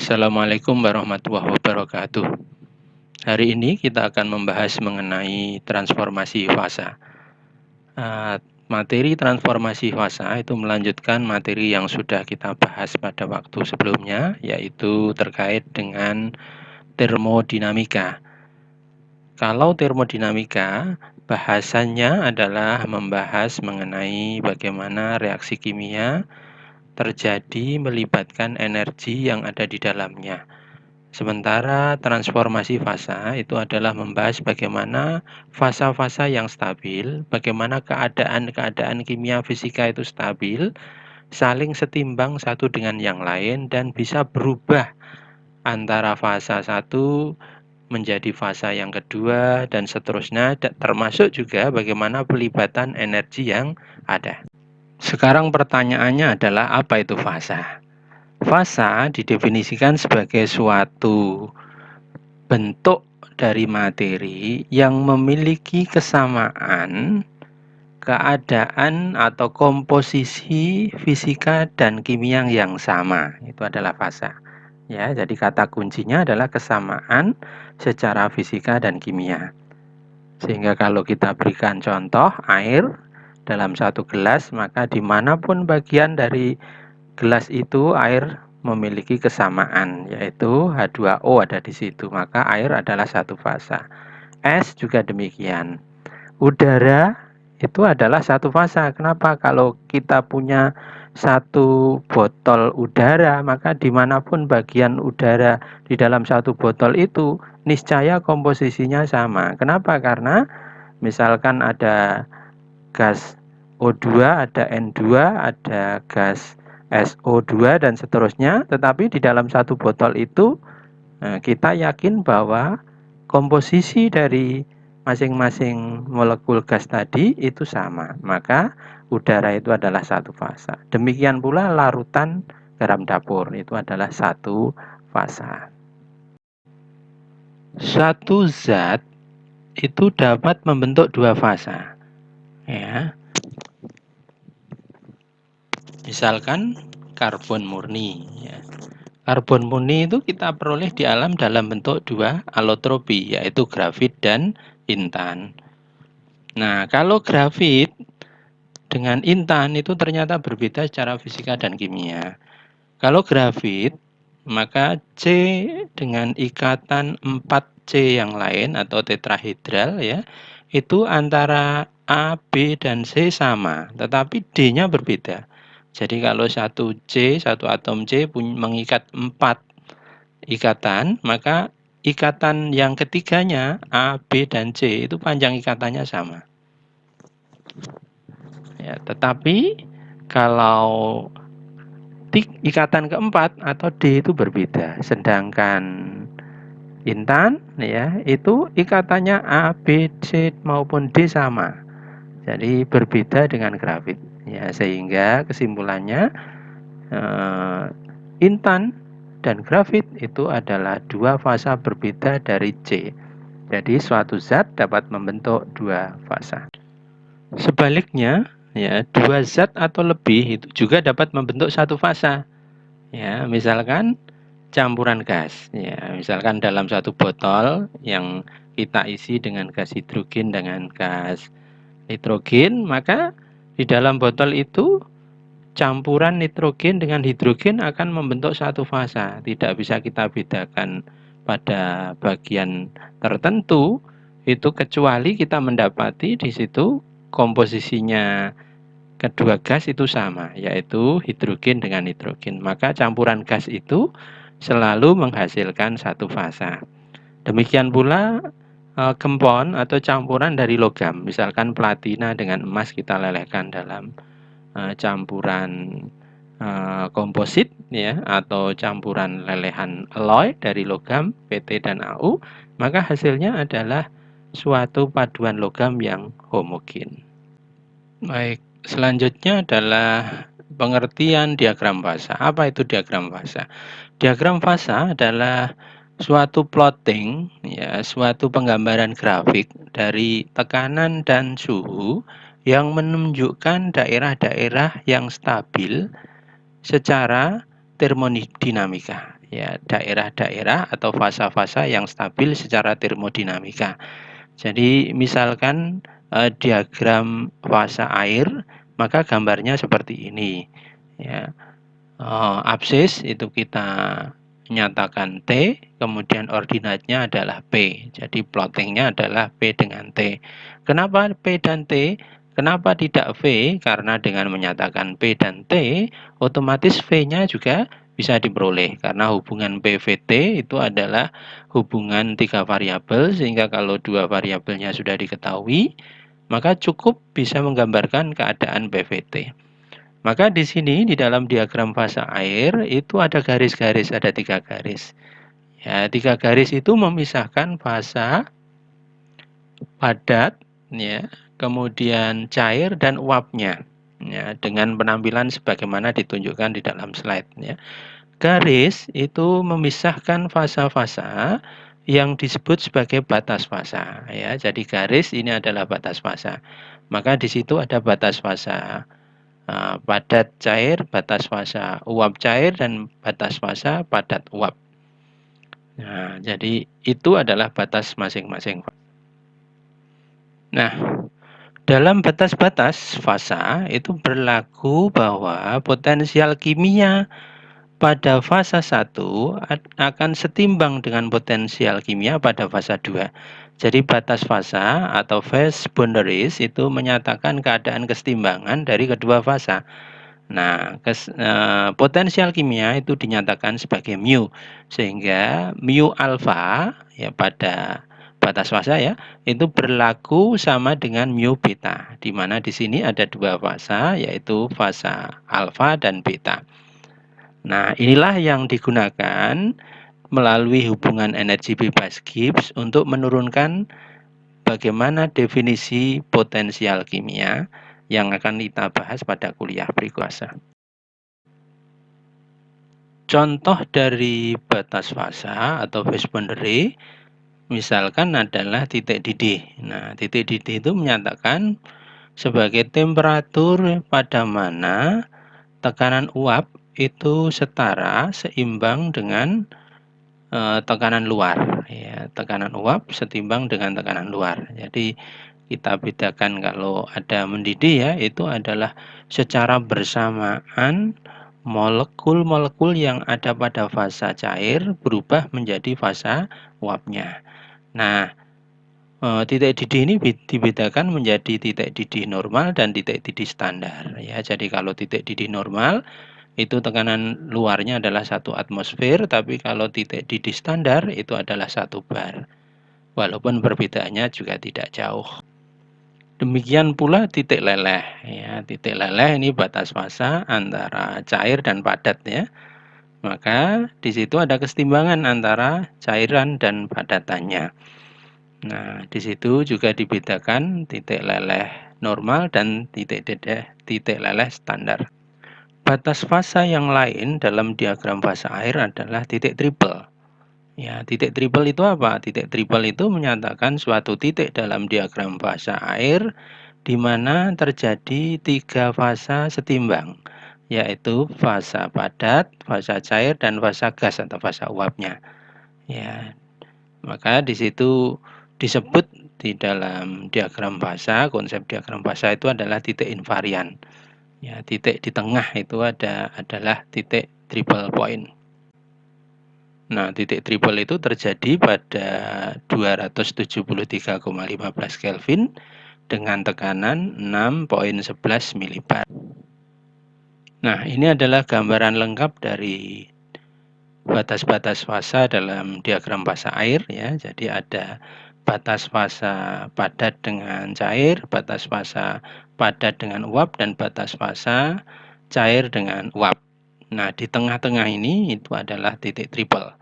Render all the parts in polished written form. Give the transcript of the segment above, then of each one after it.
Assalamualaikum warahmatullahi wabarakatuh. Hari ini kita akan membahas mengenai transformasi fasa. Materi transformasi fasa itu melanjutkan materi yang sudah kita bahas pada waktu sebelumnya, yaitu terkait dengan termodinamika. Kalau termodinamika, bahasannya adalah membahas mengenai bagaimana reaksi kimia terjadi melibatkan energi yang ada di dalamnya. Sementara transformasi fasa itu adalah membahas bagaimana fasa-fasa yang stabil, bagaimana keadaan-keadaan kimia fisika itu stabil, saling setimbang satu dengan yang lain dan bisa berubah antara fasa satu menjadi fasa yang kedua dan seterusnya, termasuk juga bagaimana pelibatan energi yang ada. Sekarang pertanyaannya adalah apa itu fasa? Fasa didefinisikan sebagai suatu bentuk dari materi yang memiliki kesamaan keadaan atau komposisi fisika dan kimia yang sama. Itu adalah fasa. Ya, jadi kata kuncinya adalah kesamaan secara fisika dan kimia. Sehingga kalau kita berikan contoh air dalam satu gelas, maka dimanapun bagian dari gelas itu air memiliki kesamaan, yaitu H2O ada di situ, maka air adalah satu fasa. Es juga demikian. Udara itu adalah satu fasa. Kenapa? Kalau kita punya satu botol udara, maka dimanapun bagian udara di dalam satu botol itu, niscaya komposisinya sama. Kenapa? Karena misalkan ada gas O2, ada N2, ada gas SO2 dan seterusnya, tetapi di dalam satu botol itu kita yakin bahwa komposisi dari masing-masing molekul gas tadi itu sama, maka udara itu adalah satu fasa. Demikian pula larutan garam dapur itu adalah satu fasa. Satu zat itu dapat membentuk dua fasa. Ya. Misalkan karbon murni. Ya. Karbon murni itu kita peroleh di alam dalam bentuk dua alotropi, yaitu grafit dan intan. Nah, kalau grafit dengan intan itu ternyata berbeda secara fisika dan kimia. Kalau grafit, maka C dengan ikatan 4C yang lain atau tetrahedral ya, itu antara A, B, dan C sama, tetapi D-nya berbeda. Jadi kalau satu atom C mengikat 4 ikatan, maka ikatan yang ketiganya A, B, dan C itu panjang ikatannya sama. Ya, tetapi kalau ikatan keempat atau D itu berbeda. Sedangkan intan ya itu ikatannya A, B, C maupun D sama. Jadi berbeda dengan grafit. Ya, sehingga kesimpulannya intan dan grafit itu adalah dua fasa berbeda dari C. Jadi suatu zat dapat membentuk dua fasa. Sebaliknya, ya, dua zat atau lebih itu juga dapat membentuk satu fasa. Ya, misalkan campuran gas. Ya, misalkan dalam satu botol yang kita isi dengan gas hidrogen dengan gas nitrogen, maka di dalam botol itu campuran nitrogen dengan hidrogen akan membentuk satu fasa. Tidak bisa kita bedakan pada bagian tertentu itu kecuali kita mendapati di situ komposisinya kedua gas itu sama, yaitu hidrogen dengan nitrogen. Maka campuran gas itu selalu menghasilkan satu fasa. Demikian pula gempon atau campuran dari logam, misalkan platina dengan emas kita lelehkan dalam campuran komposit ya atau campuran lelehan alloy dari logam PT dan AU, maka hasilnya adalah suatu paduan logam yang homogen. Baik, selanjutnya adalah pengertian diagram fasa. Apa itu diagram fasa? Diagram fasa adalah suatu plotting ya, suatu penggambaran grafik dari tekanan dan suhu yang menunjukkan daerah-daerah yang stabil secara termodinamika ya daerah-daerah atau fasa-fasa yang stabil secara termodinamika. Jadi misalkan diagram fasa air, maka gambarnya seperti ini. Ya, absis itu kita nyatakan T, kemudian ordinatnya adalah P. Jadi plottingnya adalah P dengan T. Kenapa P dan T? Kenapa tidak V? Karena dengan menyatakan P dan T, otomatis V-nya juga bisa diperoleh. Karena hubungan PVT itu adalah hubungan 3 variabel, sehingga kalau 2 variabelnya sudah diketahui, maka cukup bisa menggambarkan keadaan PVT. Maka di sini di dalam diagram fasa air itu ada garis-garis, ada 3 garis. Ya, 3 garis itu memisahkan fasa padat, ya, kemudian cair dan uapnya. Ya, dengan penampilan sebagaimana ditunjukkan di dalam slide. Ya. Garis itu memisahkan fasa-fasa yang disebut sebagai batas fasa. Ya, jadi garis ini adalah batas fasa. Maka di situ ada batas fasa padat cair, batas fasa uap cair, dan batas fasa padat uap. Nah, jadi itu adalah batas masing-masing. Nah, dalam batas-batas fasa itu berlaku bahwa potensial kimia pada fasa 1 akan setimbang dengan potensial kimia pada fasa 2. Jadi batas fasa atau phase boundaries itu menyatakan keadaan kesetimbangan dari kedua fasa. Nah, potensial kimia itu dinyatakan sebagai mu, sehingga mu alfa ya pada batas fasa ya itu berlaku sama dengan mu beta, di mana di sini ada 2 fasa, yaitu fasa alfa dan beta. Nah, inilah yang digunakan melalui hubungan energi bebas Gibbs untuk menurunkan bagaimana definisi potensial kimia yang akan kita bahas pada kuliah berikutnya. Contoh dari batas fasa atau phase boundary misalkan adalah titik didih. Nah, titik didih itu menyatakan sebagai temperatur pada mana tekanan uap itu setara, seimbang dengan tekanan luar. Ya, tekanan uap setimbang dengan tekanan luar. Jadi kita bedakan kalau ada mendidih ya, itu adalah secara bersamaan molekul-molekul yang ada pada fasa cair berubah menjadi fasa uapnya. Nah, titik didih ini dibedakan menjadi titik didih normal dan titik didih standar. Ya, jadi kalau titik didih normal itu tekanan luarnya adalah 1 atmosfer, tapi kalau titik didih standar itu adalah 1 bar. Walaupun perbedaannya juga tidak jauh. Demikian pula titik leleh. Ya, titik leleh ini batas fasa antara cair dan padat ya. Maka di situ ada kesetimbangan antara cairan dan padatannya. Nah, di situ juga dibedakan titik leleh normal dan titik leleh standar. Batas fasa yang lain dalam diagram fasa air adalah titik triple. Ya, titik triple itu apa? Titik triple itu menyatakan suatu titik dalam diagram fasa air di mana terjadi 3 fasa setimbang, yaitu fasa padat, fasa cair, dan fasa gas atau fasa uapnya. Ya, maka di situ disebut di dalam diagram fasa, konsep diagram fasa itu adalah titik invarian. Ya, titik di tengah itu adalah titik triple point. Nah, titik triple itu terjadi pada 273,15 Kelvin dengan tekanan 6,11 milibar. Nah, ini adalah gambaran lengkap dari batas-batas fasa dalam diagram fasa air ya. Jadi ada batas fasa padat dengan cair, batas fasa padat dengan uap, dan batas fasa cair dengan uap. Nah, di tengah-tengah ini itu adalah titik triple.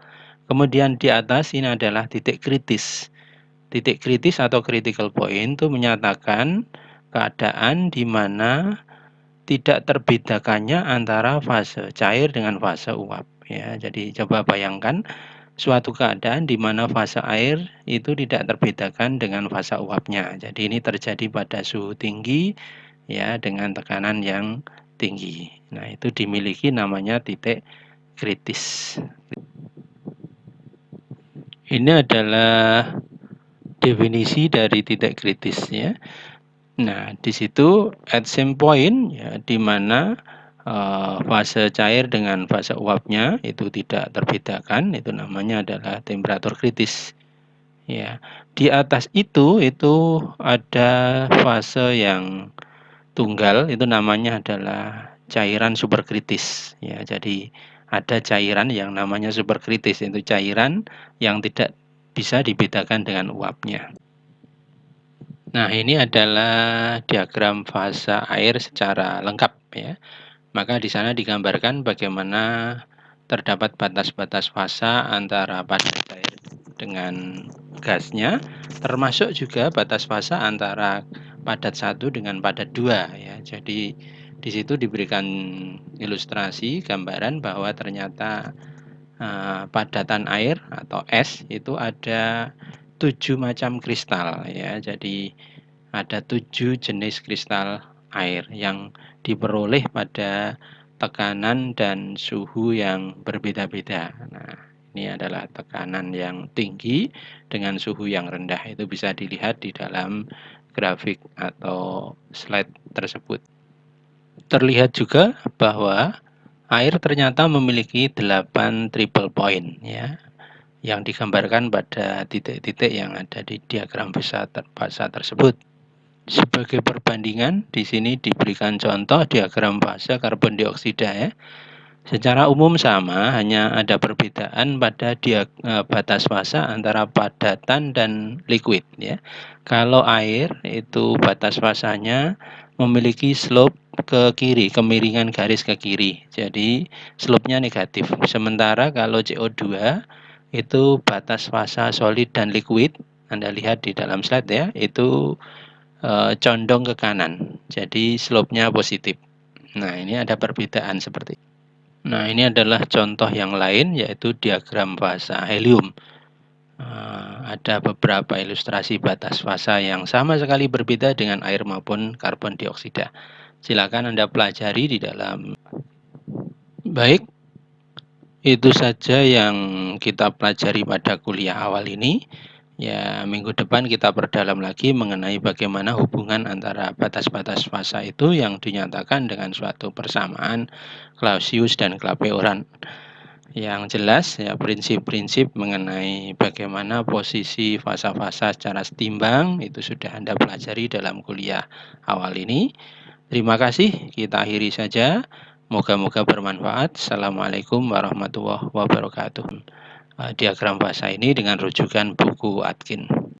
Kemudian di atas ini adalah titik kritis. Titik kritis atau critical point itu menyatakan keadaan di mana tidak terbedakannya antara fase cair dengan fase uap. Ya, jadi coba bayangkan suatu keadaan di mana fase air itu tidak terbedakan dengan fase uapnya. Jadi ini terjadi pada suhu tinggi ya dengan tekanan yang tinggi. Nah, itu dimiliki namanya titik kritis. Ini adalah definisi dari titik kritis ya. Nah, di situ at same point ya, di mana fase cair dengan fase uapnya itu tidak terbedakan, itu namanya adalah temperatur kritis. Ya, di atas itu ada fase yang tunggal, itu namanya adalah cairan superkritis. Ya, jadi ada cairan yang namanya superkritis, itu cairan yang tidak bisa dibedakan dengan uapnya. Nah, ini adalah diagram fase air secara lengkap ya. Maka di sana digambarkan bagaimana terdapat batas-batas fase antara padat air dengan gasnya, termasuk juga batas fase antara padat 1 dengan padat 2 ya. Jadi di situ diberikan ilustrasi gambaran bahwa ternyata padatan air atau es itu ada 7 macam kristal ya. Jadi ada 7 jenis kristal air yang diperoleh pada tekanan dan suhu yang berbeda-beda. Nah, ini adalah tekanan yang tinggi dengan suhu yang rendah. Itu bisa dilihat di dalam grafik atau slide tersebut. Terlihat juga bahwa air ternyata memiliki 8 triple point ya, yang digambarkan pada titik-titik yang ada di diagram fase tersebut. Sebagai perbandingan, di sini diberikan contoh diagram fase karbon dioksida ya. Secara umum sama, hanya ada perbedaan pada batas fase antara padatan dan liquid ya. Kalau air itu batas fasanya memiliki slope ke kiri, kemiringan garis ke kiri. Jadi slope-nya negatif. Sementara kalau CO2 itu batas fase solid dan liquid, Anda lihat di dalam slide ya, itu condong ke kanan. Jadi slope-nya positif. Nah, ini ada perbedaan seperti ini. Nah, ini adalah contoh yang lain yaitu diagram fase helium. Ada beberapa ilustrasi batas fase yang sama sekali berbeda dengan air maupun karbon dioksida. Silakan Anda pelajari di dalam. Baik, itu saja yang kita pelajari pada kuliah awal ini. Ya, minggu depan kita perdalam lagi mengenai bagaimana hubungan antara batas-batas fase itu yang dinyatakan dengan suatu persamaan Clausius dan Clapeyron. Yang jelas ya prinsip-prinsip mengenai bagaimana posisi fasa-fasa secara setimbang itu sudah Anda pelajari dalam kuliah awal ini. Terima kasih, kita akhiri saja. Moga-moga bermanfaat. Assalamualaikum warahmatullahi wabarakatuh. Diagram fasa ini dengan rujukan buku Atkin.